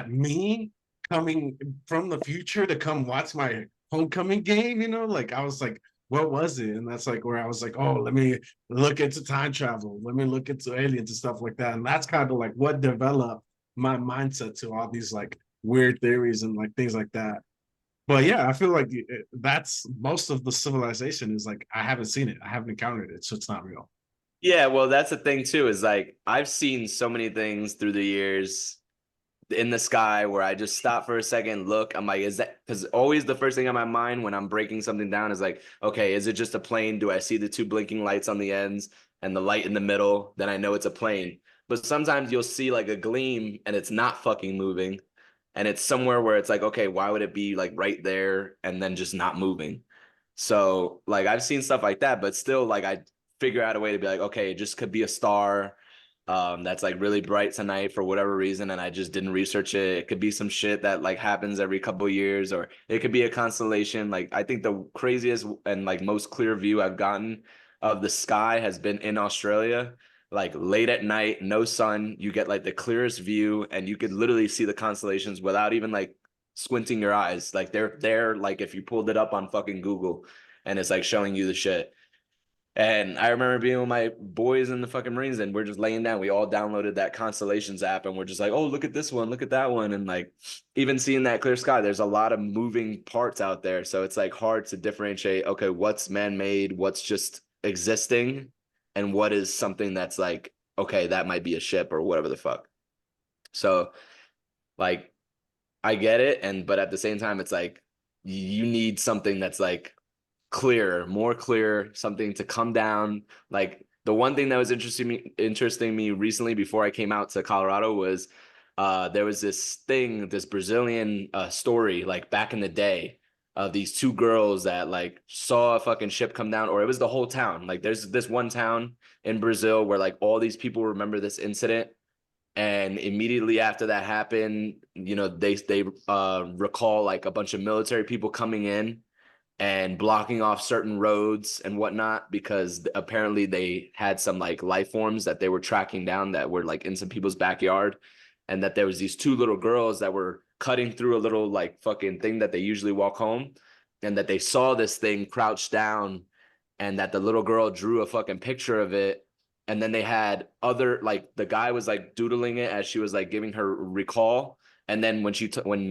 me coming from the future to come watch my homecoming game? You know, like I was like, what was it? And that's like where I was like, oh, let me look into time travel. Let me look into aliens and stuff like that. And that's kind of like what developed my mindset to all these like weird theories and like things like that. But yeah, I feel like that's most of the civilization is like I haven't seen it, I haven't encountered it, so it's not real. Yeah, well, that's the thing too, is like I've seen so many things through the years in the sky where I just stop for a second, look, I'm like, is that, because always the first thing on my mind when I'm breaking something down is like, okay, is it just a plane? Do I see the two blinking lights on the ends and the light in the middle? Then I know it's a plane. But sometimes you'll see like a gleam and it's not fucking moving. And it's somewhere where it's like, okay, why would it be like right there and then just not moving? So like I've seen stuff like that, but still like I figure out a way to be like, okay, it just could be a star that's like really bright tonight for whatever reason, and I just didn't research it. It could be some shit that like happens every couple of years, or it could be a constellation. Like I think the craziest and like most clear view I've gotten of the sky has been in Australia. Like late at night, no sun, you get like the clearest view, and you could literally see the constellations without even like squinting your eyes. Like they're there, like if you pulled it up on fucking Google, and it's like showing you the shit. And I remember being with my boys in the fucking Marines, and we're just laying down. We all downloaded that Constellations app, and we're just like, oh, look at this one, look at that one. And like, even seeing that clear sky, there's a lot of moving parts out there. So it's like hard to differentiate, okay, what's man made, what's just existing, and what is something that's like, okay, that might be a ship or whatever the fuck. So, like, I get it. But at the same time, it's like, you need something that's like, clear, more clear, something to come down. Like the one thing that was interesting me recently before I came out to Colorado was there was this Brazilian story like back in the day of these two girls that like saw a fucking ship come down, or it was the whole town. Like there's this one town in Brazil where like all these people remember this incident. And immediately after that happened, they recall like a bunch of military people coming in and blocking off certain roads and whatnot, because apparently they had some like life forms that they were tracking down that were like in some people's backyard, and that there was these two little girls that were cutting through a little like fucking thing that they usually walk home, and that they saw this thing crouched down, and that the little girl drew a fucking picture of it. And then they had other, like the guy was like doodling it as she was like giving her recall. And then when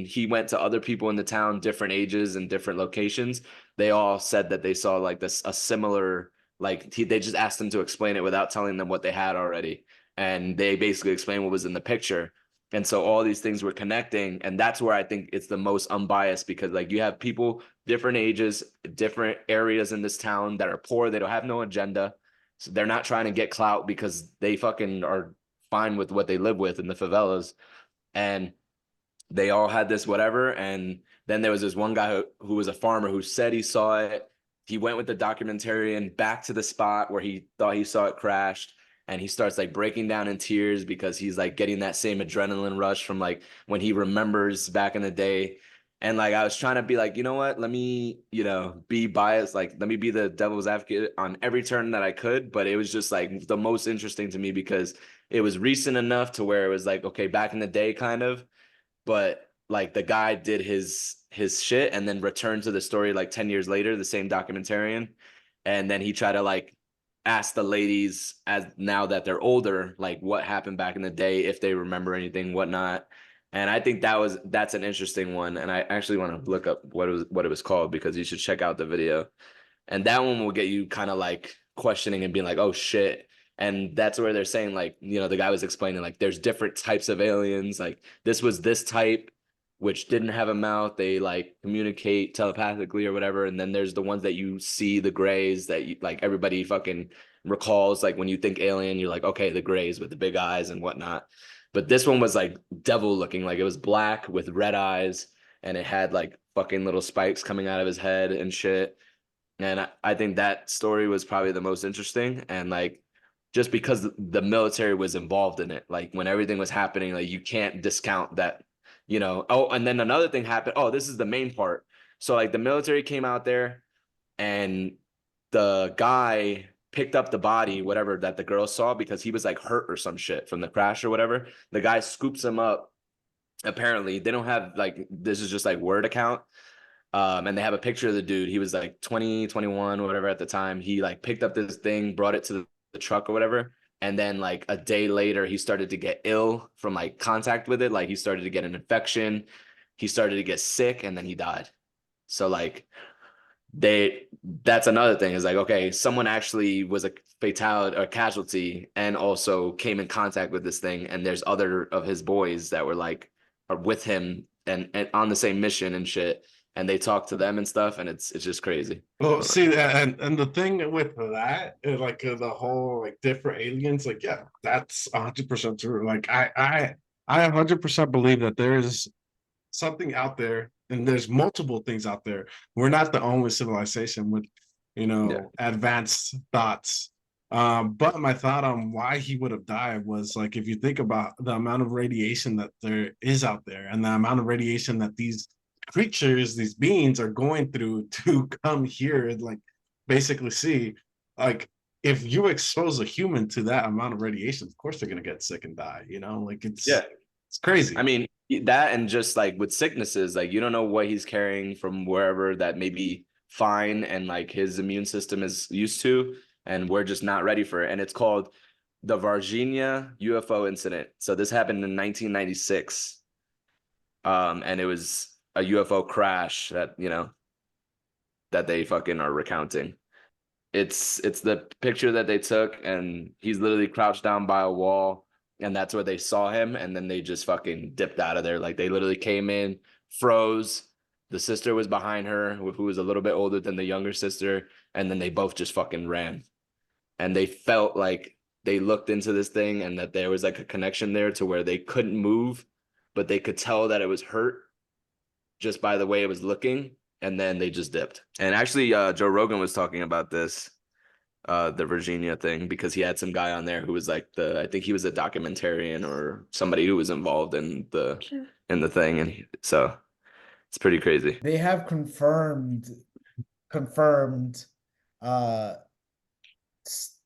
he went to other people in the town, different ages and different locations, they all said that they saw like this a similar, like they just asked them to explain it without telling them what they had already, and they basically explained what was in the picture. And so all these things were connecting, and that's where I think it's the most unbiased, because like you have people different ages, different areas in this town that are poor, they don't have no agenda, so they're not trying to get clout because they fucking are fine with what they live with in the favelas. And they all had this whatever. And then there was this one guy who was a farmer who said he saw it. He went with the documentarian back to the spot where he thought he saw it crashed. And he starts like breaking down in tears because he's like getting that same adrenaline rush from like when he remembers back in the day. And like I was trying to be like, you know what, let me, be biased. Like, let me be the devil's advocate on every turn that I could. But it was just like the most interesting to me because it was recent enough to where it was like, okay, back in the day, kind of. But like the guy did his shit and then returned to the story like 10 years later, the same documentarian. And then he tried to like ask the ladies, as now that they're older, like what happened back in the day, if they remember anything, whatnot. And I think that's an interesting one. And I actually want to look up what it was called, because you should check out the video. And that one will get you kind of like questioning and being like, oh shit. And that's where they're saying like, the guy was explaining like there's different types of aliens. Like this was this type, which didn't have a mouth. They like communicate telepathically or whatever. And then there's the ones that you see, the grays, that you, like everybody fucking recalls. Like when you think alien, you're like, okay, the grays with the big eyes and whatnot. But this one was like devil looking, like it was black with red eyes, and it had like fucking little spikes coming out of his head and shit. And I think that story was probably the most interesting. And like, just because the military was involved in it, like when everything was happening, like you can't discount that, you know. Oh, and then another thing happened. Oh, this is the main part. So like the military came out there and the guy picked up the body, whatever, that the girl saw because he was like hurt or some shit from the crash or whatever. The guy scoops him up. Apparently, they don't have like this is just like word account. And they have a picture of the dude. He was like 20, 21, whatever at the time. He like picked up this thing, brought it to the truck or whatever. And then like a day later, he started to get ill from like contact with it. Like he started to get an infection. He started to get sick and then he died. So like that's another thing is like, okay, someone actually was a fatality or casualty and also came in contact with this thing. And there's other of his boys that were like, are with him and on the same mission and shit. And they talk to them and stuff. And it's just crazy. Well, see, and the thing with that is like the whole like different aliens, like yeah, that's 100% true. Like I 100% believe that there is something out there, and there's multiple things out there. We're not the only civilization with, advanced thoughts. But my thought on why he would have died was like if you think about the amount of radiation that there is out there, and the amount of radiation that these creatures, these beings are going through to come here and like basically see, like if you expose a human to that amount of radiation, of course they're gonna get sick and die. Like it's crazy. I mean, that and just like with sicknesses, like you don't know what he's carrying from wherever that may be fine and like his immune system is used to, and we're just not ready for it. And it's called the Virginia UFO incident. So this happened in 1996. And it was a UFO crash that, that they fucking are recounting. It's the picture that they took, and he's literally crouched down by a wall, and that's where they saw him, and then they just fucking dipped out of there. Like they literally came in, froze. The sister was behind her, who was a little bit older than the younger sister, and then they both just fucking ran. And they felt like they looked into this thing and that there was like a connection there to where they couldn't move, but they could tell that it was hurt just by the way it was looking, and then they just dipped. And actually, Joe Rogan was talking about this, the Virginia thing, because he had some guy on there who was like I think he was a documentarian or somebody who was involved in the thing, and so it's pretty crazy. They have confirmed uh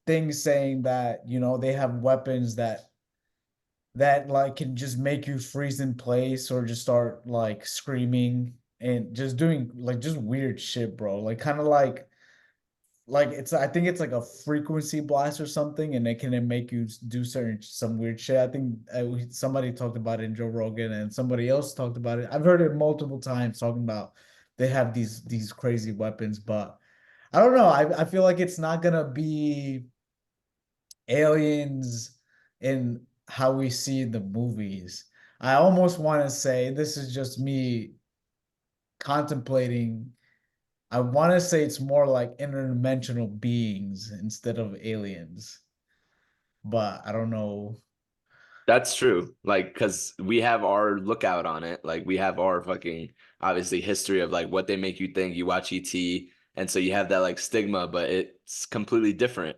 things saying that they have weapons that like can just make you freeze in place or just start like screaming and just doing like just weird shit, bro. Like kind of like I think it's like a frequency blast or something, and it can make you do some weird shit. I think somebody talked about it in Joe Rogan, and somebody else talked about it. I've heard it multiple times talking about they have these crazy weapons, but I don't know. I feel like it's not gonna be aliens in how we see in the movies. I almost want to say this is just me contemplating. I want to say it's more like interdimensional beings instead of aliens, but I don't know. That's true. Like, because we have our lookout on it. Like, we have our fucking obviously history of like what they make you think. You watch ET, and so you have that like stigma, but it's completely different.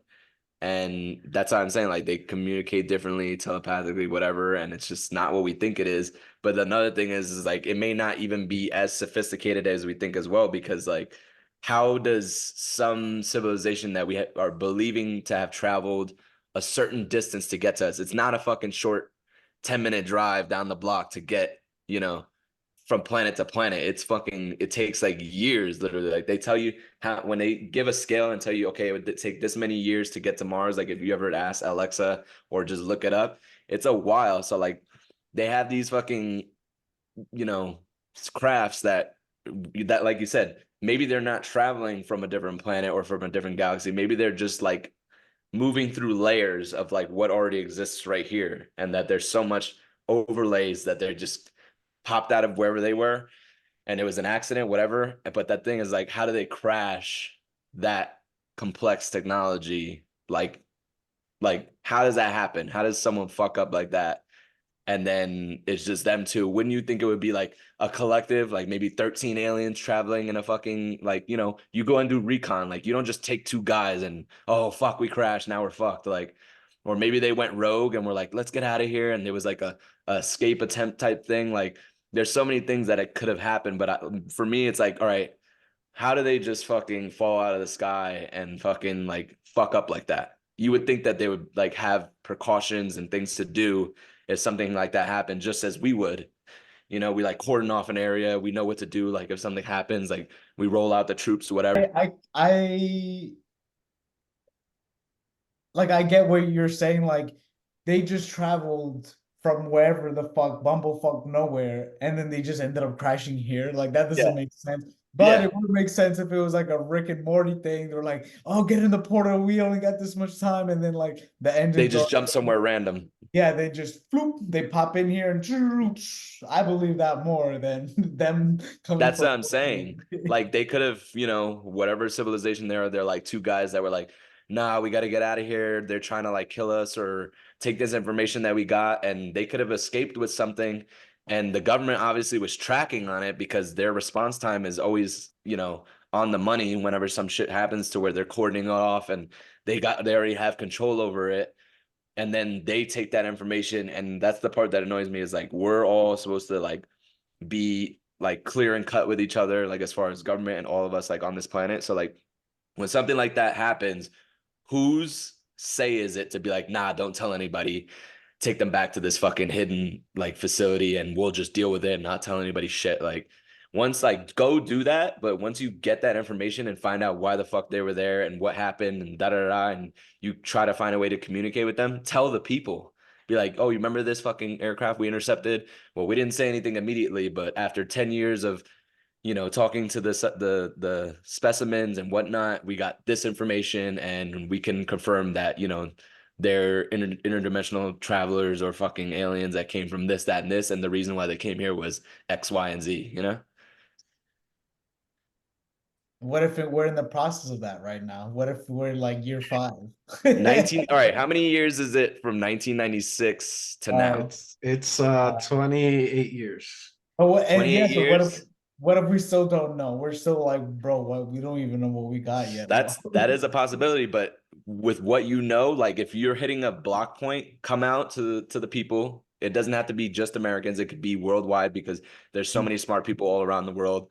And that's what I'm saying. Like they communicate differently, telepathically, whatever, and it's just not what we think it is. But another thing is like it may not even be as sophisticated as we think as well, because like how does some civilization that we are believing to have traveled a certain distance to get to us? It's not a fucking short 10-minute drive down the block to get, from planet to planet. It takes like years, literally. Like they tell you how, when they give a scale and tell you, okay, it would take this many years to get to Mars. Like if you ever ask Alexa or just look it up, it's a while. So like they have these fucking, crafts that like you said, maybe they're not traveling from a different planet or from a different galaxy. Maybe they're just like moving through layers of like what already exists right here, and that there's so much overlays that they're just popped out of wherever they were and it was an accident, whatever. But that thing is like, how do they crash that complex technology? Like how does that happen? How does someone fuck up like that and then it's just them two. Wouldn't you think it would be like a collective, like maybe 13 aliens traveling in a fucking, like, you know, you go and do recon, like you don't just take two guys and, oh fuck, we crashed, now we're fucked, like, or maybe they went rogue and were like, let's get out of here, and there was like a escape attempt type thing. Like there's so many things that it could have happened, but for me it's like, all right, how do they just fucking fall out of the sky and fucking like fuck up like that? You would think that they would like have precautions and things to do if something like that happened, just as we would. You know, we like cordon off an area. We know what to do. Like if something happens, like we roll out the troops, whatever. I like I get what you're saying. Like they just traveled from wherever the fuck, bumblefuck nowhere, and then they just ended up crashing here. Like that doesn't Yeah. make sense. But Yeah. it would make sense if it was like a Rick and Morty thing. They're like, "Oh, get in the portal. We only got this much time," and then like the They engines are, just jump somewhere random. yeah, they just floop, they pop in here and I believe that more than them coming That's from. what I'm saying. Like they could have, you know, whatever civilization they're like two guys that were like, nah, we got to get out of here. They're trying to like kill us or take this information that we got. And they could have escaped with something. And the government obviously was tracking on it because their response time is always, you know, on the money whenever some shit happens to where they're cordoning it off and they already have control over it. And then they take that information. And that's the part that annoys me is like, we're all supposed to like be like clear and cut with each other, like as far as government and all of us like on this planet. So like when something like that happens, whose say is it to be like, nah, don't tell anybody, take them back to this fucking hidden like facility and we'll just deal with it and not tell anybody shit. Like once like go do that, but once you get that information and find out why the fuck they were there and what happened and da da da, and you try to find a way to communicate with them, tell the people. Be like, oh, you remember this fucking aircraft we intercepted? Well, we didn't say anything immediately, but after 10 years of, you know, talking to the specimens and whatnot, we got this information and we can confirm that, you know, they're interdimensional travelers or fucking aliens that came from this, that, and this, and the reason why they came here was X, Y, and Z, you know? What if we're in the process of that right now? What if we're like year 5? 19, all right, how many years is it from 1996 to now? It's Uh, 28 years. oh, and 28 yes, but years? what if we still don't know? We're still like, bro, what we don't even know what we got yet, bro. That is a possibility, but with what you know, like if you're hitting a block point, come out to the people. It doesn't have to be just Americans, it could be worldwide because there's so many smart people all around the world.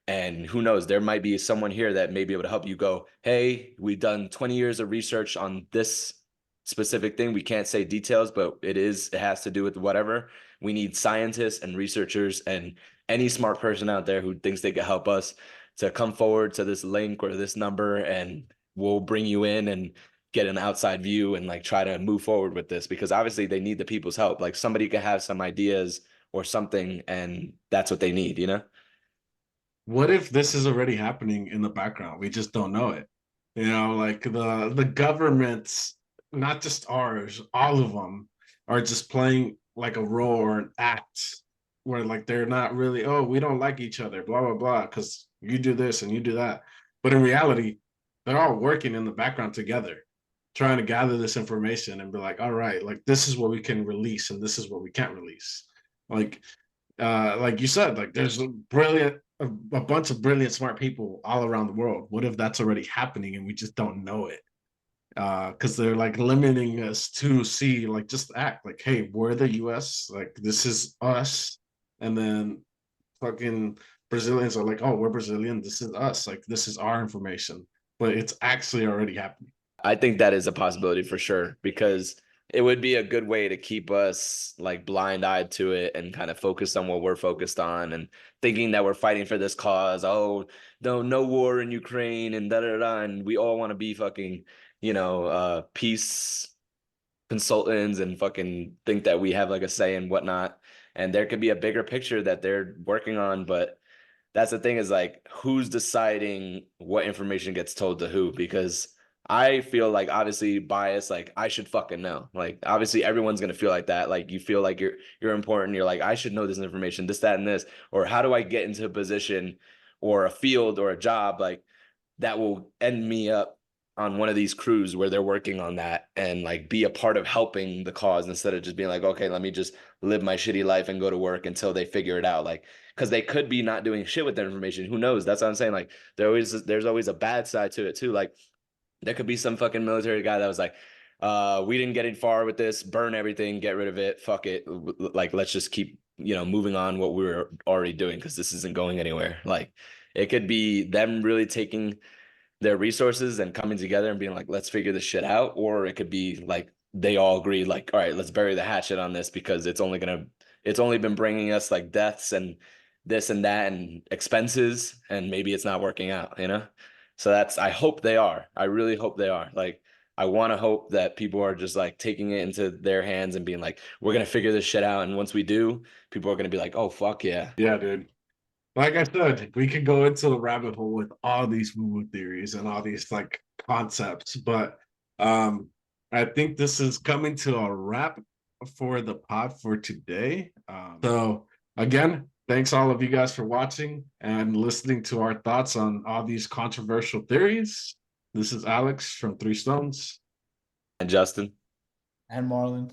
And who knows, there might be someone here that may be able to help you go, hey, we've done 20 years of research on this specific thing. We can't say details, but it has to do with whatever. We need scientists and researchers and any smart person out there who thinks they can help us to come forward to this link or this number, and we'll bring you in and get an outside view and like try to move forward with this because obviously they need the people's help. Like somebody could have some ideas or something, and that's what they need, you know? What if this is already happening in the background? We just don't know it. You know, like the governments, not just ours, all of them are just playing like a role or an act where like they're not really, oh, we don't like each other, blah blah blah, because you do this and you do that. But in reality, they're all working in the background together, trying to gather this information and be like, all right, like this is what we can release and this is what we can't release. Like you said, like there's a bunch of brilliant, smart people all around the world. What if that's already happening and we just don't know it? Because they're like limiting us to see, like, just act like, hey, we're the US, like this is us, and then fucking Brazilians are like, oh, we're Brazilian, this is us, like this is our information, but it's actually already happening. I think that is a possibility for sure because it would be a good way to keep us like blind-eyed to it and kind of focused on what we're focused on and thinking that we're fighting for this cause. Oh, no war in Ukraine and da da da. And we all want to be fucking, you know, peace consultants and fucking think that we have like a say and whatnot. And there could be a bigger picture that they're working on, but that's the thing is like who's deciding what information gets told to who? Because I feel like obviously bias, like I should fucking know. Like obviously everyone's gonna feel like that. Like you feel like you're important. You're like, I should know this information, this, that, and this. Or how do I get into a position or a field or a job like that will end me up on one of these crews where they're working on that and like be a part of helping the cause instead of just being like, okay, let me just live my shitty life and go to work until they figure it out. Like, because they could be not doing shit with their information. Who knows? That's what I'm saying. Like, there's always a bad side to it too. Like, there could be some fucking military guy that was like, we didn't get it far with this, burn everything, get rid of it, fuck it. Like, let's just keep, moving on what we were already doing because this isn't going anywhere. Like, it could be them really taking their resources and coming together and being like, let's figure this shit out. Or it could be like they all agree, like, all right, let's bury the hatchet on this because it's only been bringing us like deaths and this and that and expenses, and maybe it's not working out. So I hope they are. I really hope they are. Like, I want to hope that people are just like taking it into their hands and being like, we're going to figure this shit out. And once we do, people are going to be like, oh, fuck yeah. Yeah, dude. Like I said, we could go into the rabbit hole with all these woo-woo theories and all these like concepts, but I think this is coming to a wrap for the pod for today. So again, thanks all of you guys for watching and listening to our thoughts on all these controversial theories. This is Alex from Three Stones. And Justin. And Marlon.